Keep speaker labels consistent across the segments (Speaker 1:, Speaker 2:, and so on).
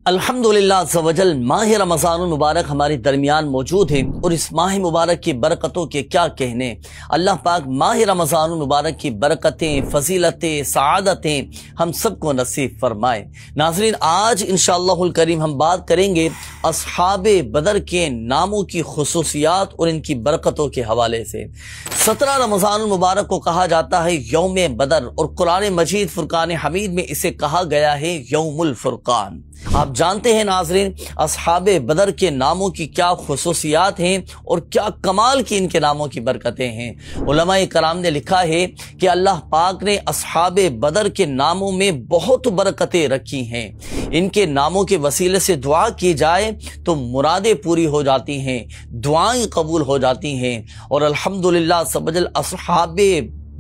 Speaker 1: الحمدللہ عز و جل ماہ رمضان المبارک ہمارے درمیان موجود ہے، اور اس ماہ مبارک کی برکتوں کے کیا کہنے۔ اللہ پاک ماہ رمضان المبارک کی برکتیں، فضیلتیں، سعادتیں ہم سب کو نصیب فرمائے۔ ناظرین، آج انشاءاللہ الکریم ہم بات کریں گے اصحاب بدر کے ناموں کی خصوصیات اور ان کی برکتوں کے حوالے سے۔ 17 رمضان المبارک کو کہا جاتا ہے یوم بدر، اور قرآن مجید فرقان حمید میں اسے کہا گیا ہے یوم الفرقان۔ آپ جانتے ہیں ناظرین، اصحاب بدر کے ناموں کی کیا خصوصیات ہیں اور کیا کمال کی ان کے ناموں کی برکتیں ہیں۔ علماء کرام نے لکھا ہے کہ اللہ پاک نے اصحاب بدر کے ناموں میں بہت برکتیں رکھی ہیں۔ ان کے ناموں کے وسیلے سے دعا کی جائے تو مرادیں پوری ہو جاتی ہیں، دعائیں قبول ہو جاتی ہیں، اور الحمدللہ سبجل اصحاب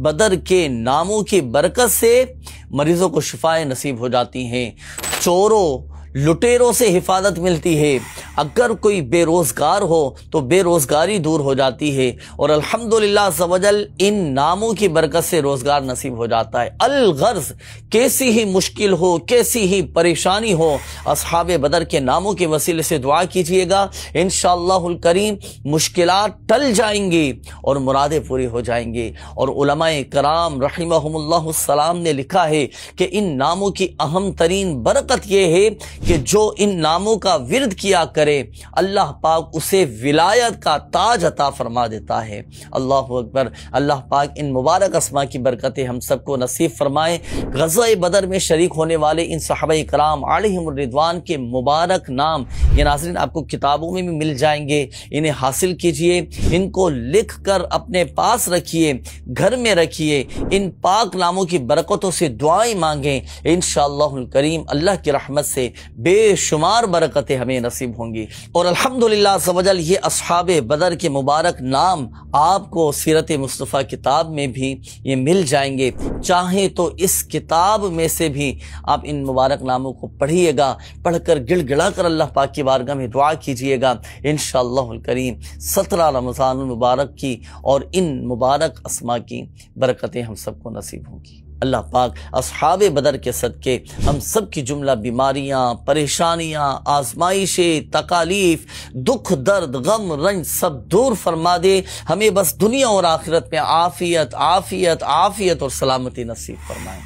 Speaker 1: بدر کے ناموں کی برکت سے مریضوں کو شفائیں نصیب ہو جاتی ہیں، چوروں لٹیروں سے حفاظت ملتی ہے، اگر کوئی بے روزگار ہو تو بے روزگاری دور ہو جاتی ہے، اور الحمدللہ عز و جل ان ناموں کی برکت سے روزگار نصیب ہو جاتا ہے۔ الغرض کیسی ہی مشکل ہو، کیسی ہی پریشانی ہو، اصحاب بدر کے ناموں کے وسیلے سے دعا کیجئے گا، انشاءاللہ الکریم مشکلات ٹل جائیں گی اور مرادیں پوری ہو جائیں گی۔ اور علماء کرام رحمہم اللہ السلام نے لکھا ہے کہ ان ناموں کی اہم ترین برکت یہ ہے کہ جو ان ناموں کا ورد کیا کرے اللہ پاک اسے ولایت کا تاج عطا فرما دیتا ہے۔ اللہ اکبر۔ اللہ پاک ان مبارک اسماء کی برکتیں ہم سب کو نصیب فرمائے۔ غزوہ بدر میں شریک ہونے والے ان صحابہ کرام علیہم الرضوان کے مبارک نام یہ ناظرین آپ کو کتابوں میں بھی مل جائیں گے، انہیں حاصل کیجئے، ان کو لکھ کر اپنے پاس رکھیے، گھر میں رکھیے، ان پاک ناموں کی برکتوں سے دعائیں مانگیں، انشاءاللہ الکریم اللہ کی رحمت سے بے شمار برکتیں ہمیں نصیب ہوں گی۔ اور الحمدللہ عز و جل یہ اصحاب بدر کے مبارک نام آپ کو سیرت مصطفیٰ کتاب میں بھی یہ مل جائیں گے، چاہیں تو اس کتاب میں سے بھی آپ ان مبارک ناموں کو پڑھیے گا، پڑھ کر گڑ گڑا کر اللہ پاک کی بارگاہ میں دعا کیجئے گا، انشاءاللہ الکریم 17 رمضان المبارک کی اور ان مبارک اسماء کی برکتیں ہم سب کو نصیب ہوں گی۔ اللہ پاک اصحاب بدر کے صدقے ہم سب کی جملہ بیماریاں، پریشانیاں، آزمائشیں، تکالیف، دکھ، درد، غم، رنج سب دور فرما دے، ہمیں بس دنیا اور آخرت میں عافیت عافیت عافیت اور سلامتی نصیب فرمائے۔